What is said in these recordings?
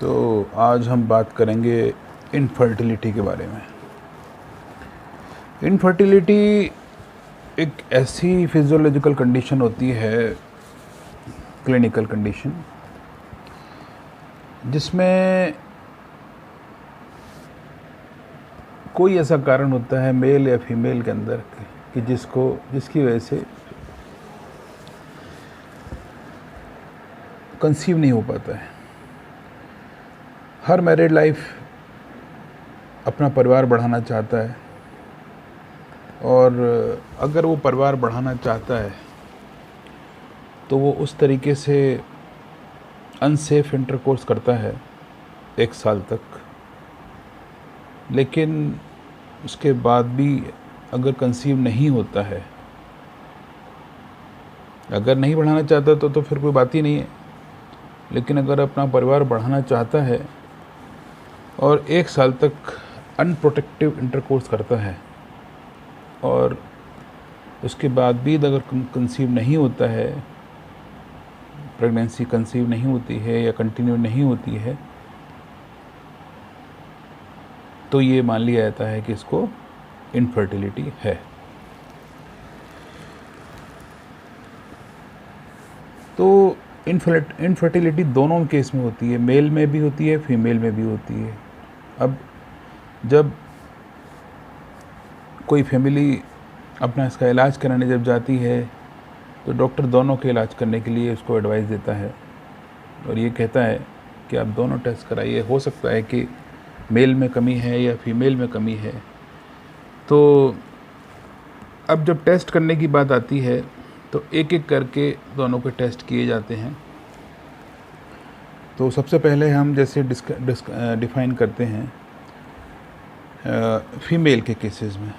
तो आज हम बात करेंगे इनफर्टिलिटी के बारे में। इनफर्टिलिटी एक ऐसी फिजियोलॉजिकल कंडीशन होती है, क्लिनिकल कंडीशन, जिसमें कोई ऐसा कारण होता है मेल या फीमेल के अंदर कि जिसकी वजह से कंसीव नहीं हो पाता है। हर मैरिड लाइफ अपना परिवार बढ़ाना चाहता है, और अगर वो परिवार बढ़ाना चाहता है तो वो उस तरीके से अनसेफ इंटरकोर्स करता है 1 साल तक। लेकिन उसके बाद भी अगर कंसीव नहीं होता है, अगर नहीं बढ़ाना चाहता तो फिर कोई बात ही नहीं है। लेकिन अगर अपना परिवार बढ़ाना चाहता है और 1 साल तक अनप्रोटेक्टिव इंटरकोर्स करता है और उसके बाद भी अगर कंसीव नहीं होता है, प्रेगनेंसी कंसीव नहीं होती है या कंटिन्यू नहीं होती है, तो ये मान लिया जाता है कि इसको इनफर्टिलिटी है। तो इनफर्टिलिटी दोनों केस में होती है, मेल में भी होती है, फीमेल में भी होती है। अब जब कोई फैमिली अपना इसका इलाज कराने जब जाती है तो डॉक्टर दोनों के इलाज करने के लिए उसको एडवाइस देता है और ये कहता है कि आप दोनों टेस्ट कराइए। हो सकता है कि मेल में कमी है या फीमेल में कमी है। तो अब जब टेस्ट करने की बात आती है तो एक एक करके दोनों के टेस्ट किए जाते हैं। तो सबसे पहले हम जैसे डिफ़ाइन करते हैं फीमेल के केसेस में।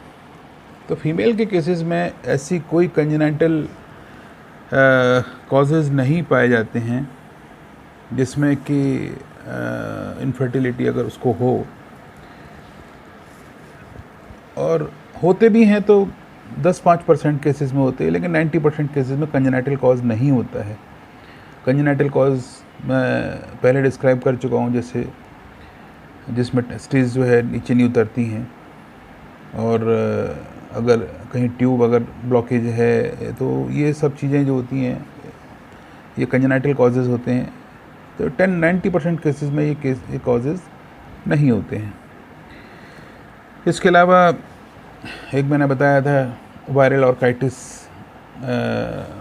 तो फीमेल के केसेस में ऐसी कोई कंजेनिटल कॉजेज़ नहीं पाए जाते हैं जिसमें कि इनफर्टिलिटी अगर उसको हो, और होते भी हैं तो 10-5% केसेस में होते हैं, लेकिन 90% केसेस में कंजेनिटल कॉज नहीं होता है। कंजेनिटल कॉज मैं पहले डिस्क्राइब कर चुका हूँ, जैसे जिसमें टेस्टिस जो है नीचे नहीं उतरती हैं, और अगर कहीं ट्यूब अगर ब्लॉकेज है तो ये सब चीज़ें जो होती हैं ये कंजेनिटल कॉजेज़ होते हैं। तो 10-90% केसेस में ये कॉजेज़ नहीं होते हैं। इसके अलावा एक मैंने बताया था वायरल ऑर्काइटिस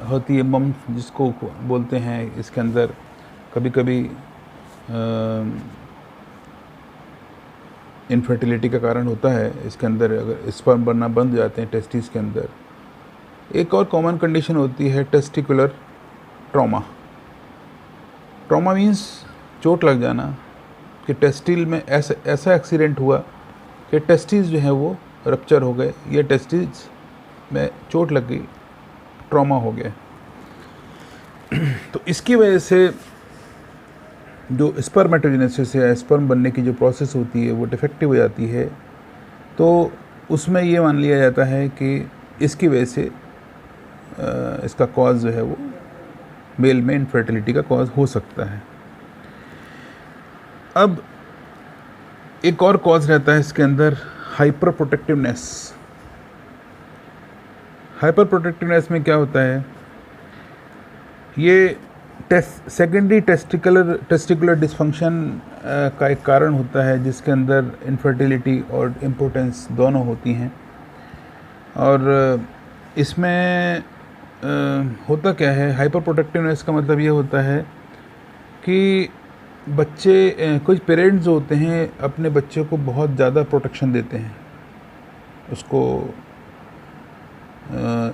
होती है, मम्स जिसको बोलते हैं। इसके अंदर कभी कभी इनफर्टिलिटी का कारण होता है। इसके अंदर अगर स्पर्म बनना बंद जाते हैं टेस्टिस के अंदर। एक और कॉमन कंडीशन होती है टेस्टिकुलर ट्रॉमा। ट्रॉमा मीन्स चोट लग जाना, कि टेस्टिल में ऐसा एक्सीडेंट हुआ कि टेस्टिस जो है वो रप्चर हो गए, या टेस्टिस में चोट लग गई, ट्रॉमा हो गया। तो इसकी वजह से जो स्पर्मेटोजेनेसिस या स्पर्म बनने की जो प्रोसेस होती है वो डिफेक्टिव हो जाती है। तो उसमें ये मान लिया जाता है कि इसकी वजह से इसका कॉज जो है वो मेल में इनफर्टिलिटी का कॉज हो सकता है। अब एक और कॉज रहता है इसके अंदर, हाइपर प्रोटेक्टिवनेस। हाइपर प्रोटेक्टिवनेस में क्या होता है, ये सेकेंडरी टेस्टिकुलर डिसफंक्शन का एक कारण होता है, जिसके अंदर इनफर्टिलिटी और इम्पोर्टेंस दोनों होती हैं। और इसमें होता क्या है, हाइपर प्रोटेक्टिवनेस का मतलब ये होता है कि बच्चे, कुछ पेरेंट्स होते हैं अपने बच्चे को बहुत ज़्यादा प्रोटेक्शन देते हैं। उसको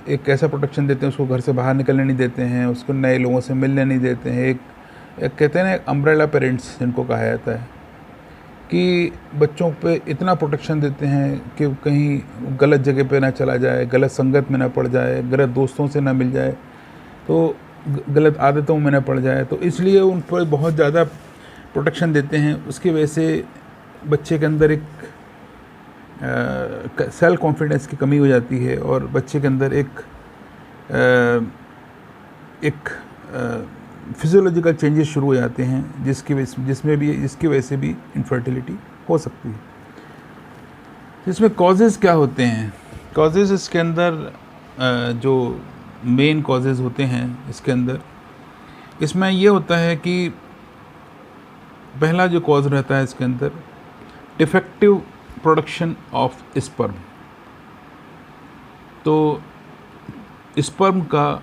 एक ऐसा प्रोटेक्शन देते हैं, उसको घर से बाहर निकलने नहीं देते हैं, उसको नए लोगों से मिलने नहीं देते हैं। एक कहते हैं ना, अम्ब्रेला पेरेंट्स जिनको कहा जाता है, कि बच्चों पे इतना प्रोटेक्शन देते हैं कि कहीं गलत जगह पे ना चला जाए, गलत संगत में ना पड़ जाए, गलत दोस्तों से ना मिल जाए, तो गलत आदतों में ना पड़ जाए। तो इसलिए उन पर बहुत ज़्यादा प्रोटेक्शन देते हैं। उसकी वजह से बच्चे के अंदर एक सेल्फ कॉन्फिडेंस की कमी हो जाती है, और बच्चे के अंदर एक फिजियोलॉजिकल चेंजेस शुरू हो जाते हैं जिसकी वजह से भी इनफर्टिलिटी हो सकती है। इसमें कॉजेज़ क्या होते हैं? कॉजेज़ इसके अंदर जो मेन कॉजेज़ होते हैं इसके अंदर, इसमें ये होता है कि पहला जो कॉज रहता है इसके अंदर डिफेक्टिव प्रोडक्शन ऑफ स्पर्म। तो स्पर्म का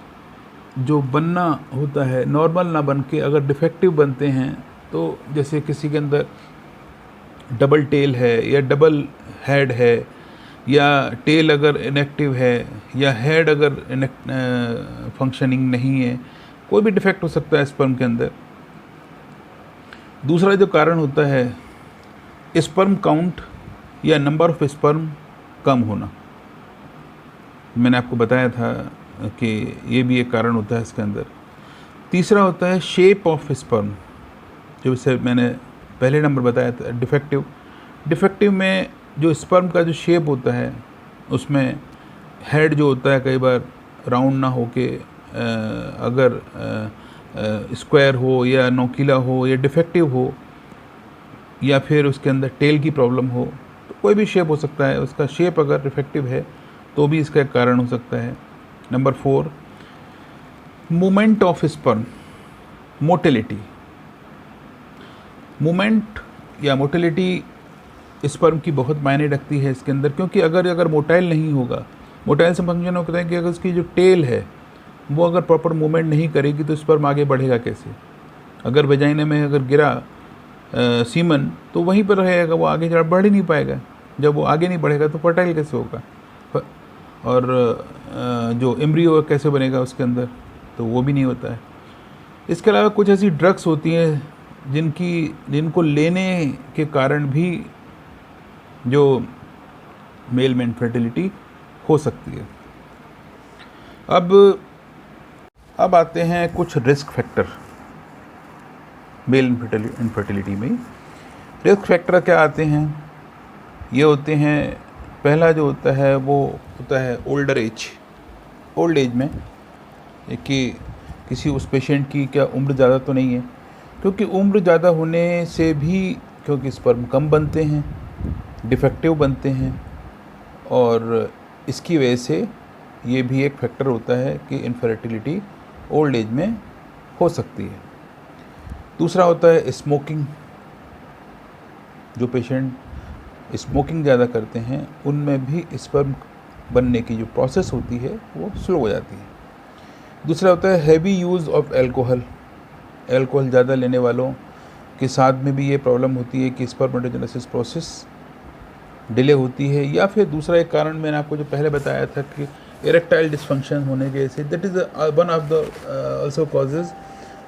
जो बनना होता है नॉर्मल ना बन के अगर डिफेक्टिव बनते हैं, तो जैसे किसी के अंदर डबल टेल है या डबल हेड है, या टेल अगर इनएक्टिव है, या हेड अगर फंक्शनिंग नहीं है, कोई भी डिफेक्ट हो सकता है स्पर्म के अंदर। दूसरा जो कारण होता है स्पर्म काउंट या नंबर ऑफ स्पर्म कम होना। मैंने आपको बताया था कि ये भी एक कारण होता है इसके अंदर। तीसरा होता है शेप ऑफ स्पर्म, जो इसे मैंने पहले नंबर बताया था डिफेक्टिव में जो स्पर्म का जो शेप होता है उसमें हेड जो होता है कई बार राउंड ना हो के अगर स्क्वायर हो या नोकीला हो या डिफेक्टिव हो, या फिर उसके अंदर टेल की प्रॉब्लम हो, तो कोई भी शेप हो सकता है। उसका शेप अगर डिफेक्टिव है तो भी इसका एक कारण हो सकता है। Number 4, movement of sperm, motility. Movement या मोटिलिटी स्पर्म की बहुत मायने रखती है इसके अंदर, क्योंकि अगर मोटाइल नहीं होगा, मोटाइल से फंक्शन होता है कि अगर उसकी जो टेल है वो अगर प्रॉपर मूवमेंट नहीं करेगी तो स्पर्म आगे बढ़ेगा कैसे। अगर वेजाइना में अगर गिरा सीमन तो वहीं पर रहेगा, वो आगे बढ़ ही नहीं पाएगा। जब वो आगे नहीं बढ़ेगा तो फर्टाइल कैसे होगा, और जो एम्ब्रियो कैसे बनेगा उसके अंदर, तो वो भी नहीं होता है। इसके अलावा कुछ ऐसी ड्रग्स होती हैं जिनको लेने के कारण भी जो मेल में इनफर्टिलिटी हो सकती है। अब आते हैं कुछ रिस्क फैक्टर मेल इनफर्टिलिटी में। रिस्क फैक्टर क्या आते हैं? ये होते हैं, पहला जो होता है वो होता है ओल्ड एज में, कि किसी उस पेशेंट की क्या उम्र ज़्यादा तो नहीं है, क्योंकि उम्र ज़्यादा होने से भी, क्योंकि स्पर्म कम बनते हैं, डिफेक्टिव बनते हैं, और इसकी वजह से ये भी एक फैक्टर होता है कि इनफर्टिलिटी ओल्ड एज में हो सकती है। दूसरा होता है स्मोकिंग। जो पेशेंट स्मोकिंग ज़्यादा करते हैं उनमें भी स्पर्म बनने की जो प्रोसेस होती है वो स्लो हो जाती है। दूसरा होता है हैवी यूज़ ऑफ अल्कोहल ज़्यादा लेने वालों के साथ में भी ये प्रॉब्लम होती है कि स्पर्मेटोजेनेसिस प्रोसेस डिले होती है। या फिर दूसरा एक कारण मैंने आपको जो पहले बताया था कि इरेक्टाइल डिसफंक्शन होने के से, that is one of the also causes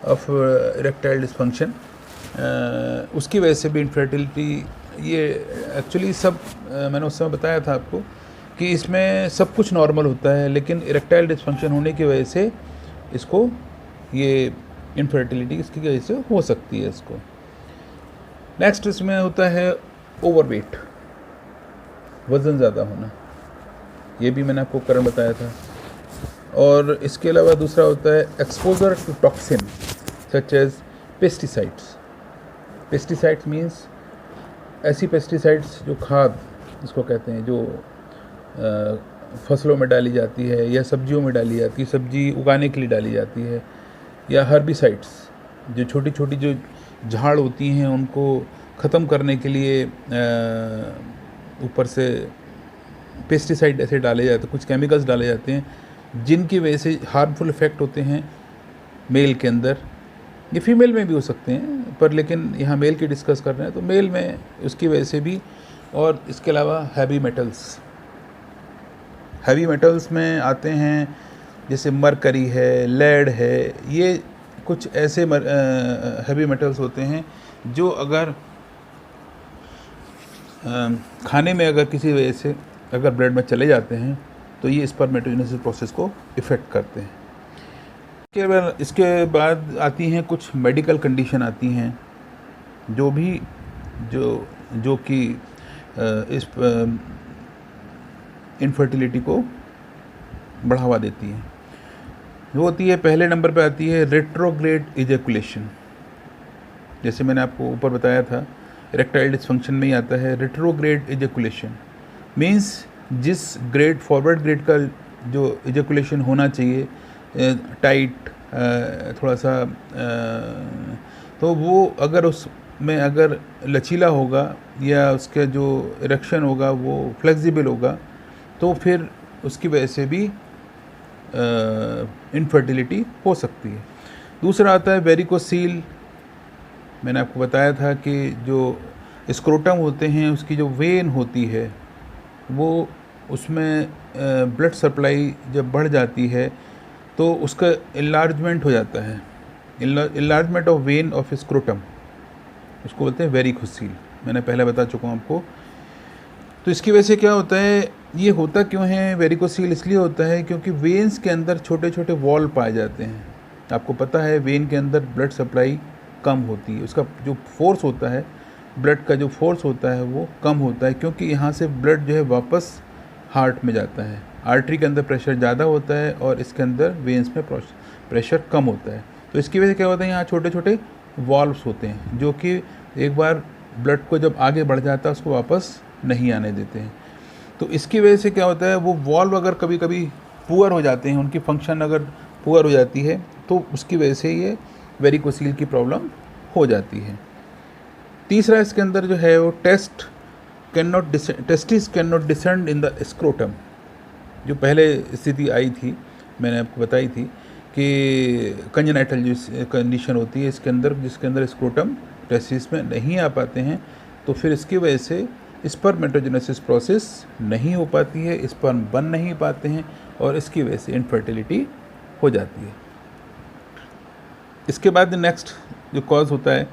of erectile dysfunction. उसकी वजह से भी इनफर्टिलिटी, ये एक्चुअली सब मैंने उस समय बताया था आपको कि इसमें सब कुछ नॉर्मल होता है, लेकिन इरेक्टाइल डिसफंक्शन होने की वजह से इसको ये इनफर्टिलिटी इसकी वजह से हो सकती है इसको। नेक्स्ट इसमें होता है ओवरवेट, वज़न ज़्यादा होना, ये भी मैंने आपको कारण बताया था। और इसके अलावा दूसरा होता है exposure to toxin such as pesticides means ऐसी पेस्टिसाइड्स जो खाद इसको कहते हैं, जो फसलों में डाली जाती है या सब्जियों में डाली जाती है, सब्जी उगाने के लिए डाली जाती है, या हर्बिसाइड्स जो छोटी छोटी जो झाड़ होती हैं उनको ख़त्म करने के लिए ऊपर से पेस्टिसाइड ऐसे डाले जाते हैं, कुछ केमिकल्स डाले जाते हैं जिनकी वजह से हार्मफुल इफ़ेक्ट होते हैं मेल के अंदर। ये फीमेल में भी हो सकते हैं, पर लेकिन यहाँ मेल की डिस्कस कर रहे हैं, तो मेल में उसकी वजह से भी। और इसके अलावा हैवी मेटल्स में आते हैं जैसे मरकरी है, लेड है, ये कुछ ऐसे हैवी मेटल्स होते हैं जो अगर खाने में अगर किसी वजह से अगर ब्लड में चले जाते हैं तो ये स्पर्मेटोजेनेसिस प्रोसेस को इफ़ेक्ट करते हैं। इसके बाद आती हैं कुछ मेडिकल कंडीशन आती हैं जो कि इस इनफर्टिलिटी को बढ़ावा देती हैं। वो होती है, पहले नंबर पे आती है रेट्रोग्रेड इजैकुलेशन। जैसे मैंने आपको ऊपर बताया था, इरेक्टाइल डिसफंक्शन में ही आता है रेट्रोग्रेड इजैकुलेशन। मींस जिस ग्रेड, फॉरवर्ड ग्रेड का जो इजैकुलेशन होना चाहिए, टाइट, थोड़ा सा, तो वो अगर उसमें अगर लचीला होगा या उसका जो इरेक्शन होगा वो फ्लेक्सिबल होगा, तो फिर उसकी वजह से भी इनफर्टिलिटी हो सकती है। दूसरा आता है वेरिकोसील। मैंने आपको बताया था कि जो स्क्रोटम होते हैं, उसकी जो वेन होती है वो, उसमें ब्लड सप्लाई जब बढ़ जाती है तो उसका इलार्जमेंट हो जाता है, enlargement of when of scrotum, उसको बोलते हैं वेरिकोसील। मैंने पहले बता चुका हूँ आपको। तो इसकी वजह से क्या होता है, ये होता क्यों है वेरिकोसील? इसलिए होता है क्योंकि वेन्स के अंदर छोटे छोटे वॉल पाए जाते हैं। आपको पता है वेन के अंदर ब्लड सप्लाई कम होती है, उसका जो फोर्स होता है, ब्लड का जो फोर्स होता है वो कम होता है, क्योंकि यहाँ से ब्लड जो है वापस हार्ट में जाता है। आर्टरी के अंदर प्रेशर ज़्यादा होता है और इसके अंदर वेन्स में प्रेशर कम होता है। तो इसकी वजह से क्या होता है, यहाँ छोटे छोटे वॉल्व्स होते हैं जो कि एक बार ब्लड को जब आगे बढ़ जाता है उसको वापस नहीं आने देते हैं। तो इसकी वजह से क्या होता है, वो वॉल्व अगर कभी कभी पुअर हो जाते हैं, उनकी फंक्शन अगर पुअर हो जाती है, तो उसकी वजह से ये वेरिकोसील की प्रॉब्लम हो जाती है। तीसरा इसके अंदर जो है वो testis can not descend in the scrotum. जो पहले स्थिति आई थी, मैंने आपको बताई थी कि कंजेनाइटल जो कंडीशन होती है इसके अंदर, जिसके अंदर स्क्रोटम टेस्टिस में नहीं आ पाते हैं, तो फिर इसकी वजह से स्पर्मेटोजेनेसिस प्रोसेस नहीं हो पाती है, स्पर्म बन नहीं पाते हैं और इसकी वजह से इनफर्टिलिटी हो जाती है। इसके बाद नेक्स्ट जो कॉज होता है,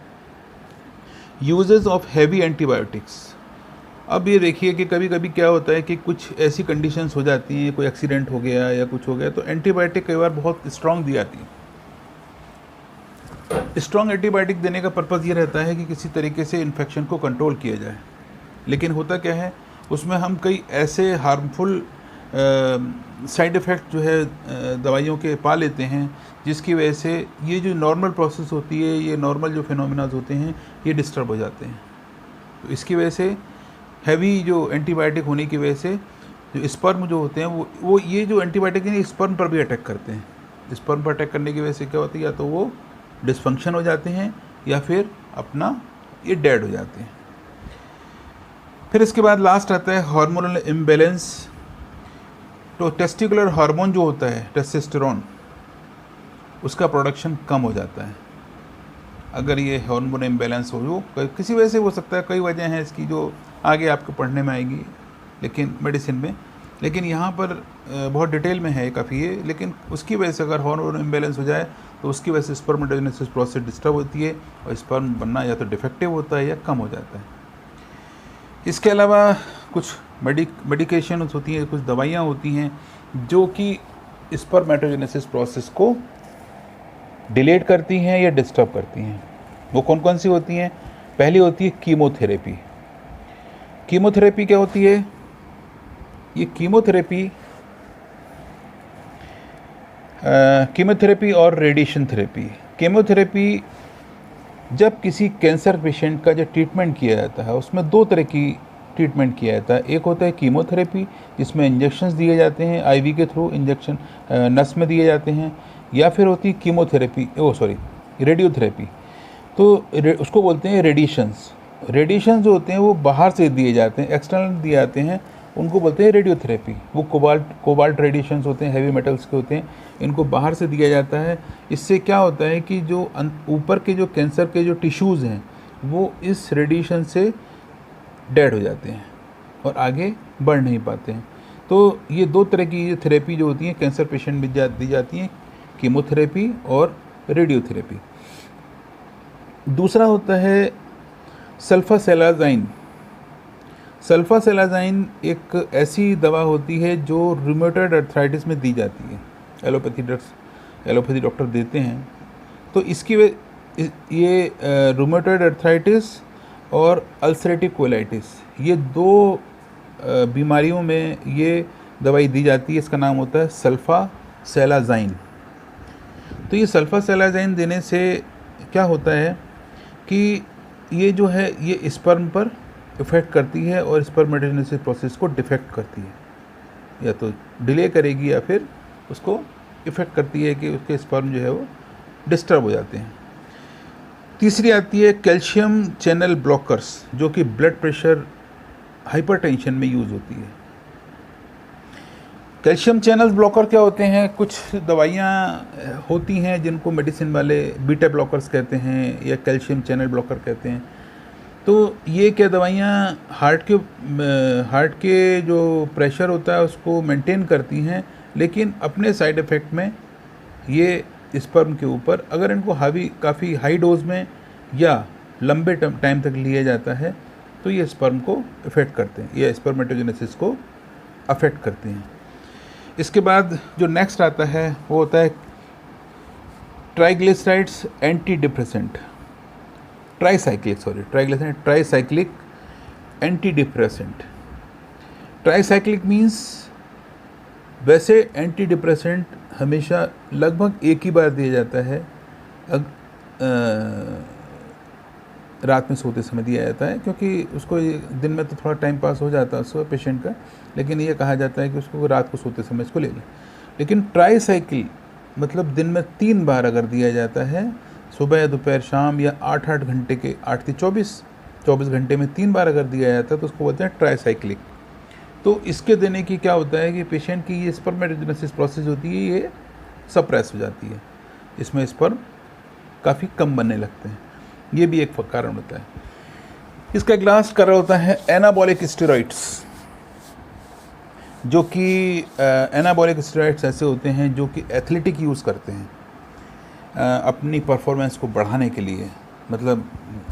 यूजेस ऑफ हैवी एंटीबायोटिक्स। अब ये देखिए कि कभी कभी क्या होता है कि कुछ ऐसी कंडीशंस हो जाती हैं, कोई एक्सीडेंट हो गया या कुछ हो गया, तो एंटीबायोटिक कई बार बहुत स्ट्रॉन्ग दी जाती है। स्ट्रॉन्ग एंटीबायोटिक देने का पर्पज़ ये रहता है कि किसी तरीके से इन्फेक्शन को कंट्रोल किया जाए, लेकिन होता क्या है, उसमें हम कई ऐसे हार्मफुल साइड इफ़ेक्ट जो है दवाइयों के पा लेते हैं, जिसकी वजह से ये जो नॉर्मल प्रोसेस होती है, ये नॉर्मल जो फिनोमिनाज होते हैं, ये डिस्टर्ब हो जाते हैं। तो इसकी वजह से हैवी जो एंटीबायोटिक होने की वजह से जो स्पर्म जो होते हैं वो ये जो एंटीबायोटिक हैं स्पर्म पर भी अटैक करते हैं। स्पर्म पर अटैक करने की वजह से क्या होती है, या तो वो डिसफंक्शन हो जाते हैं या फिर अपना ये डेड हो जाते हैं। फिर इसके बाद लास्ट आता है हार्मोनल इम्बैलेंस। तो टेस्टिकुलर हार्मोन जो होता है टेस्टोस्टेरोन, उसका प्रोडक्शन कम हो जाता है अगर ये हार्मोन इम्बैलेंस हो। किसी वजह से हो सकता है, कई वजह हैं इसकी जो आगे आपको पढ़ने में आएगी लेकिन मेडिसिन में, लेकिन यहाँ पर बहुत डिटेल में है काफ़ी ये। लेकिन उसकी वजह से अगर हार्मोन इम्बैलेंस हो जाए तो उसकी वजह से स्पर्मेटोजेनेसिस प्रोसेस डिस्टर्ब होती है और स्पर्म बनना या तो डिफेक्टिव होता है या कम हो जाता है। इसके अलावा कुछ मेडिकेशन होती हैं, कुछ दवाइयाँ होती हैं जो कि स्पर्मेटोजेनेसिस प्रोसेस को डिलेट करती हैं या डिस्टर्ब करती हैं। वो कौन कौन सी होती हैं? पहली होती है कीमोथेरेपी। कीमोथेरेपी क्या होती है? ये कीमोथेरेपी और रेडिएशन थेरेपी। कीमोथेरेपी जब किसी कैंसर पेशेंट का जो ट्रीटमेंट किया जाता है उसमें दो तरह की ट्रीटमेंट किया जाता है। एक होता है कीमोथेरेपी, जिसमें इंजेक्शंस दिए जाते हैं आईवी के थ्रू, इंजेक्शन नस में दिए जाते हैं, या फिर होती है रेडियोथेरेपी। तो उसको बोलते हैं रेडिएशंस। रेडिएशन जो होते हैं वो बाहर से दिए जाते हैं, एक्सटर्नल दिए जाते हैं, उनको बोलते हैं रेडियोथेरेपी। वो कोबाल्ट रेडिएशंस होते हैं, हैवी मेटल्स के होते हैं, इनको बाहर से दिया जाता है। इससे क्या होता है कि जो ऊपर के जो कैंसर के जो टिश्यूज़ हैं वो इस रेडिएशन से डेड हो जाते हैं और आगे बढ़ नहीं पाते हैं। तो ये दो तरह की थेरेपी जो होती हैं कैंसर पेशेंट में दी जाती हैं, कीमोथेरेपी और रेडियोथेरेपी। दूसरा होता है सल्फासेलाज़ाइन। सल्फासेलाज़ाइन एक ऐसी दवा होती है जो रूमेटॉइड अर्थराइटिस में दी जाती है, एलोपैथी डॉक्टर देते हैं। तो इसकी ये रूमेटॉइड अर्थराइटिस और अल्सरेटिव कोलाइटिस, ये दो बीमारियों में ये दवाई दी जाती है। इसका नाम होता है सल्फासेलाज़ाइन। तो ये सल्फासेलाज़ाइन देने से क्या होता है कि ये जो है ये स्पर्म पर इफ़ेक्ट करती है और स्पर्मेटोजेनेसिस प्रोसेस को डिफेक्ट करती है, या तो डिले करेगी या फिर उसको इफ़ेक्ट करती है कि उसके स्पर्म जो है वो डिस्टर्ब हो जाते हैं। तीसरी आती है कैल्शियम चैनल ब्लॉकर्स, जो कि ब्लड प्रेशर हाइपरटेंशन में यूज़ होती है। कैल्शियम चैनल ब्लॉकर क्या होते हैं? कुछ दवाइयाँ होती हैं जिनको मेडिसिन वाले बीटा ब्लॉकर्स कहते हैं या कैल्शियम चैनल ब्लॉकर कहते हैं। तो ये क्या दवाइयाँ हार्ट के जो प्रेशर होता है उसको मेंटेन करती हैं, लेकिन अपने साइड इफ़ेक्ट में ये स्पर्म के ऊपर अगर इनको काफ़ी हाई डोज में या लंबे टाइम तक लिया जाता है तो ये स्पर्म को इफ़ेक्ट करते हैं, ये स्पर्मेटोजेनेसिस को अफेक्ट करते हैं। इसके बाद जो नेक्स्ट आता है वो होता है triglycerides anti depressant, tricyclic anti depressant. Tricyclic means वैसे एंटी डिप्रेसेंट हमेशा लगभग एक ही बार दिया जाता है, रात में सोते समय दिया जाता है, क्योंकि उसको दिन में तो थोड़ा टाइम पास हो जाता है उसको पेशेंट का, लेकिन ये कहा जाता है कि उसको रात को सोते समय इसको ले लें। लेकिन ट्राईसाइकिल मतलब दिन में 3 बार अगर दिया जाता है, सुबह दोपहर शाम, या 8-8 घंटे के 8 से 24 घंटे में 3 बार अगर दिया जाता है तो उसको बोलते हैं ट्राईसाइक्लिक। तो इसके देने की क्या होता है कि पेशेंट की ये स्पर्मेटोजेनेसिस प्रोसेस होती है ये सप्रेस हो जाती है, इसमें स्पर्म काफ़ी कम बनने लगते हैं, ये भी एक कारण होता है। इसका एक लास्ट कारण होता है एनाबॉलिक स्टेरॉइड्स, जो कि एनाबॉलिक स्टेरॉइड्स ऐसे होते हैं जो कि एथलेटिक यूज़ करते हैं अपनी परफॉर्मेंस को बढ़ाने के लिए। मतलब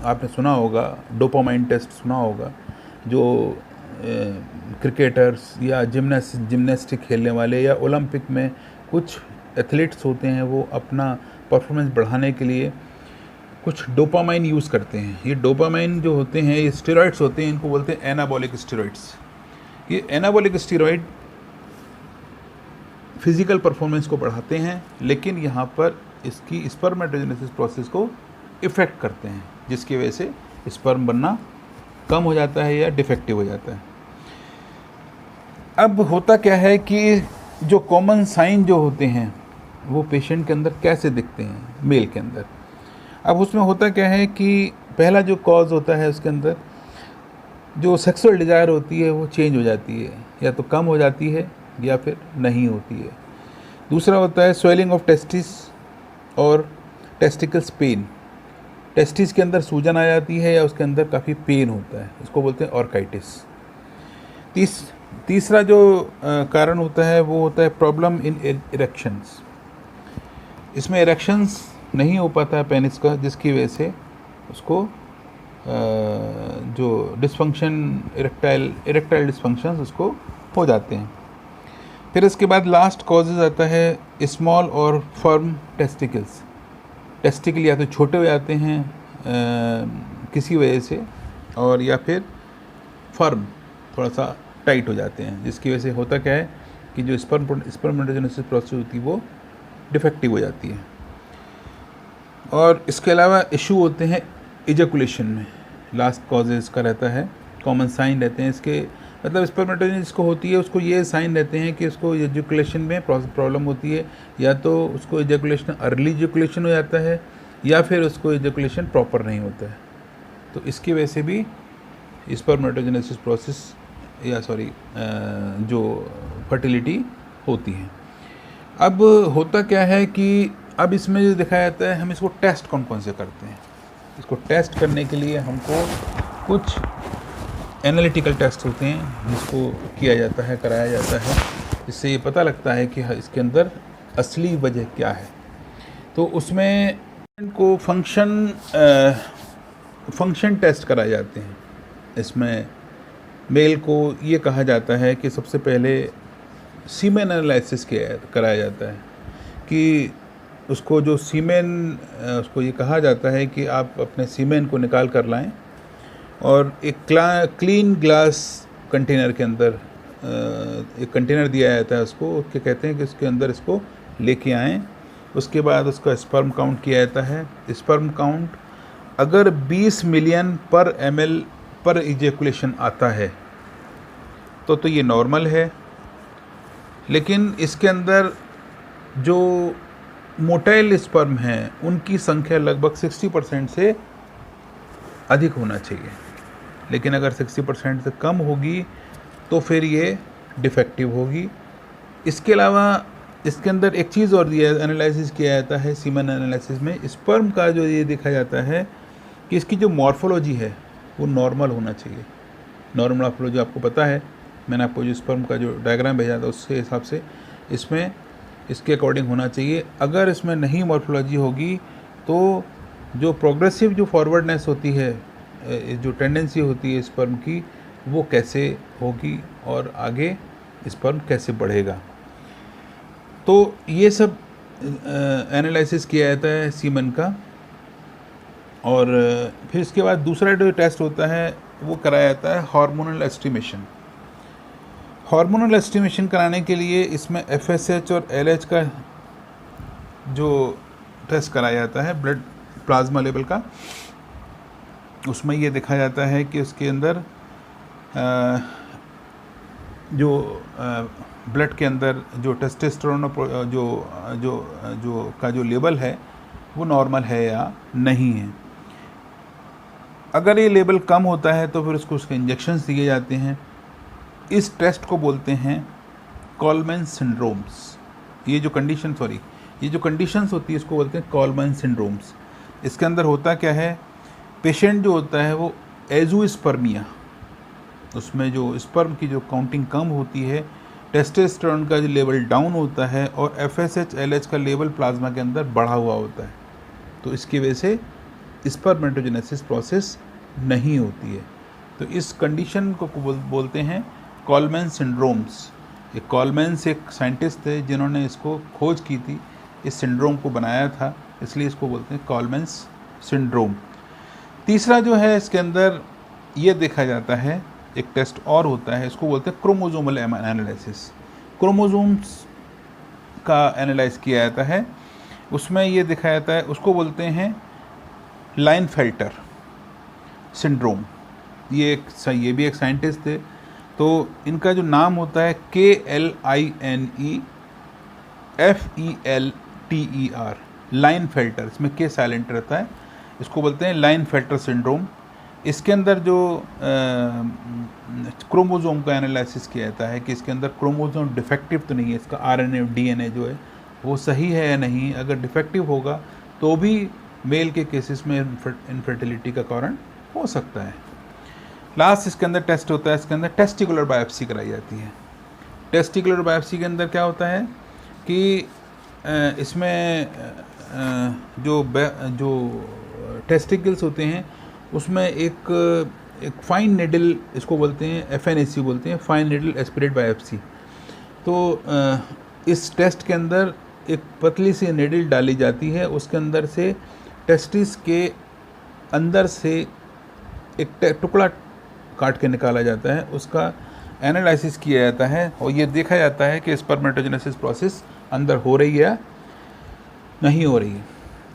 आपने सुना होगा, डोपामाइन टेस्ट सुना होगा, जो क्रिकेटर्स या जिम्नास्टिक खेलने वाले या ओलंपिक में कुछ एथलीट्स होते हैं, वो अपना परफॉर्मेंस बढ़ाने के लिए कुछ डोपामाइन यूज़ करते हैं। ये डोपामाइन जो होते हैं ये स्टेरॉइड्स होते हैं, इनको बोलते हैं एनाबॉलिक स्टेरॉइड्स। ये एनाबॉलिक स्टेरॉइड फिज़िकल परफॉर्मेंस को बढ़ाते हैं, लेकिन यहाँ पर इसकी स्पर्मेटोजेनेसिस प्रोसेस को इफ़ेक्ट करते हैं, जिसकी वजह से स्पर्म बनना कम हो जाता है या डिफेक्टिव हो जाता है। अब होता क्या है कि जो कॉमन साइन जो होते हैं वो पेशेंट के अंदर कैसे दिखते हैं मेल के अंदर। अब उसमें होता क्या है कि पहला जो कॉज होता है उसके अंदर जो सेक्सुअल डिज़ायर होती है वो चेंज हो जाती है, या तो कम हो जाती है या फिर नहीं होती है। दूसरा होता है स्वेलिंग ऑफ टेस्टिस और टेस्टिकल्स पेन, टेस्टिस के अंदर सूजन आ जाती है या उसके अंदर काफ़ी पेन होता है, इसको बोलते हैं ऑर्काइटिस। तीसरा जो कारण होता है वो होता है प्रॉब्लम इन इरेक्शंस। इसमें इरेक्शंस नहीं हो पाता है पेनिस का, जिसकी वजह से उसको जो डिस्फंक्शन इरेक्टाइल डिस्फंक्शंस उसको हो जाते हैं। फिर इसके बाद लास्ट कॉजेज़ आता है स्मॉल और फर्म टेस्टिकल्स। टेस्टिकल या तो छोटे हो जाते हैं किसी वजह से, और या फिर फर्म थोड़ा सा टाइट हो जाते हैं, जिसकी वजह से होता क्या है कि जो स्पर्मेटोजेनेसिस प्रोसेस होती है वो डिफेक्टिव हो जाती है। और इसके अलावा इशू होते हैं इजैकुलेशन में, लास्ट कॉज इसका रहता है, कॉमन साइन रहते हैं इसके। मतलब स्पर्मेटोजेनेसिस जिसको होती है उसको ये साइन रहते हैं कि उसको इजैकुलेशन में प्रॉब्लम होती है, या तो उसको इजैकुलेशन अर्ली इजैकुलेशन हो जाता है या फिर उसको इजैकुलेशन प्रॉपर नहीं होता है। तो इसकी वजह से भी स्पर्मेटोजेनेसिस प्रोसेस जो फर्टिलिटी होती है। अब होता क्या है कि अब इसमें जो दिखाया जाता है, हम इसको टेस्ट कौन कौन से करते हैं। इसको टेस्ट करने के लिए हमको कुछ एनालिटिकल टेस्ट होते हैं जिसको किया जाता है, कराया जाता है, इससे ये पता लगता है कि इसके अंदर असली वजह क्या है। तो उसमें को फंक्शन टेस्ट कराए जाते हैं। इसमें मेल को ये कहा जाता है कि सबसे पहले सीमेन एनालिसिस कराया जाता है कि उसको जो सीमेन, उसको ये कहा जाता है कि आप अपने सीमेन को निकाल कर लाएं और एक क्लीन ग्लास कंटेनर के अंदर एक कंटेनर दिया जाता है उसको, क्या कहते हैं कि उसके अंदर इसको लेके आएँ उसके बाद उसका स्पर्म काउंट किया जाता है। स्पर्म काउंट अगर 20 मिलियन पर ml पर इजेकुलेशन आता है तो ये नॉर्मल है, लेकिन इसके अंदर जो मोटाइल स्पर्म हैं उनकी संख्या लगभग 60% से अधिक होना चाहिए, लेकिन अगर 60% से कम होगी तो फिर ये डिफेक्टिव होगी। इसके अलावा इसके अंदर एक चीज़ और दिया एनालिसिस किया जाता है सीमन एनालिसिस में, स्पर्म का जो ये देखा जाता है कि इसकी जो मॉर्फोलॉजी है वो नॉर्मल होना चाहिए। नॉर्मल मॉर्फोलॉजी आपको पता है, मैंने आपको जो स्पर्म का जो डायग्राम भेजा था उसके हिसाब से इसमें इसके अकॉर्डिंग होना चाहिए। अगर इसमें नहीं मॉर्फोलॉजी होगी तो जो प्रोग्रेसिव जो फॉरवर्डनेस होती है, जो टेंडेंसी होती है स्पर्म की, वो कैसे होगी और आगे स्पर्म कैसे बढ़ेगा। तो ये सब एनालिसिस किया जाता है सीमन का। और फिर इसके बाद दूसरा जो टेस्ट होता है वो कराया जाता है हार्मोनल एस्टिमेशन। हार्मोनल एस्टिमेशन कराने के लिए इसमें FSH और LH का जो टेस्ट कराया जाता है, ब्लड प्लाज्मा लेवल का, उसमें ये देखा जाता है कि उसके अंदर जो ब्लड के अंदर जो टेस्टोस्टेरोन जो लेवल है वो नॉर्मल है या नहीं है। अगर ये लेवल कम होता है तो फिर उसके इंजेक्शंस दिए जाते हैं। इस टेस्ट को बोलते हैं कॉलमैन सिंड्रोम्स। ये जो कंडीशंस होती है इसको बोलते हैं कॉलमैन सिंड्रोम्स। इसके अंदर होता क्या है, पेशेंट जो होता है वो एज़ोस्पर्मिया, उसमें जो स्पर्म की जो काउंटिंग कम होती है, टेस्टोस्टेरोन का जो लेवल डाउन होता है और FSH LH का लेवल प्लाज्मा के अंदर बढ़ा हुआ होता है, तो इसकी वजह से स्पर्मेटोजेनेसिस प्रोसेस नहीं होती है। तो इस कंडीशन को बोलते हैं कॉलमैन सिंड्रोम्स। ये कॉलमैन एक साइंटिस्ट थे जिन्होंने इसको खोज की थी, इस सिंड्रोम को बनाया था, इसलिए इसको बोलते हैं कॉलमैन सिंड्रोम। तीसरा जो है इसके अंदर ये देखा जाता है, एक टेस्ट और होता है, इसको बोलते हैं क्रोमोसोमल एनालिसिस। क्रोमोसोम्स का एनालाइज किया जाता है, उसमें ये देखा जाता है, उसको बोलते हैं लाइनफेल्टर सिंड्रोम। ये भी एक साइंटिस्ट थे, तो इनका जो नाम होता है KLINEFELTER, लाइनफेल्टर, इसमें के साइलेंट रहता है, इसको बोलते हैं लाइनफेल्टर सिंड्रोम। इसके अंदर जो क्रोमोसोम का एनालिसिस किया जाता है कि इसके अंदर क्रोमोसोम डिफेक्टिव तो नहीं है, इसका RNA DNA जो है वो सही है या नहीं। अगर डिफेक्टिव होगा तो भी मेल के केसेस में इनफर्टिलिटी का कारण हो सकता है। लास्ट इसके अंदर टेस्ट होता है, इसके अंदर टेस्टिकुलर बायोप्सी कराई जाती है। टेस्टिकुलर बायोप्सी के अंदर क्या होता है कि इसमें जो टेस्टिकल्स होते हैं उसमें एक फाइन निडल, इसको बोलते हैं FNAC बोलते हैं, फाइन निडल एस्पिरेट बायोप्सी। तो इस टेस्ट के अंदर एक पतली सी निडल डाली जाती है, उसके अंदर से टेस्टिस के अंदर से एक टुकड़ा काट के निकाला जाता है, उसका एनालिसिस किया जाता है और ये देखा जाता है कि स्पर्मेटोजेनेसिस प्रोसेस अंदर हो रही है या नहीं हो रही है।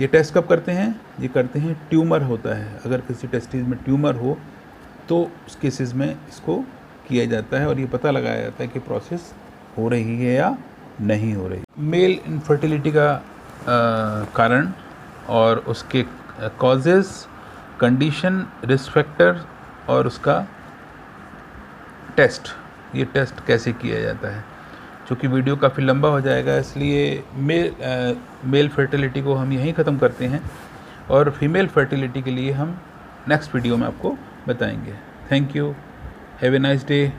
ये टेस्ट कब करते हैं, ये करते हैं ट्यूमर होता है, अगर किसी टेस्टिस में ट्यूमर हो तो उस केसेस में इसको किया जाता है और ये पता लगाया जाता है कि प्रोसेस हो रही है या नहीं हो रही। मेल इनफर्टिलिटी का कारण और उसके कॉजेज़, कंडीशन, रिस्क फैक्टर और उसका टेस्ट, ये टेस्ट कैसे किया जाता है। चूँकि वीडियो काफ़ी लंबा हो जाएगा इसलिए मेल फर्टिलिटी को हम यहीं ख़त्म करते हैं और फीमेल फर्टिलिटी के लिए हम नेक्स्ट वीडियो में आपको बताएंगे। Thank you, have a nice day.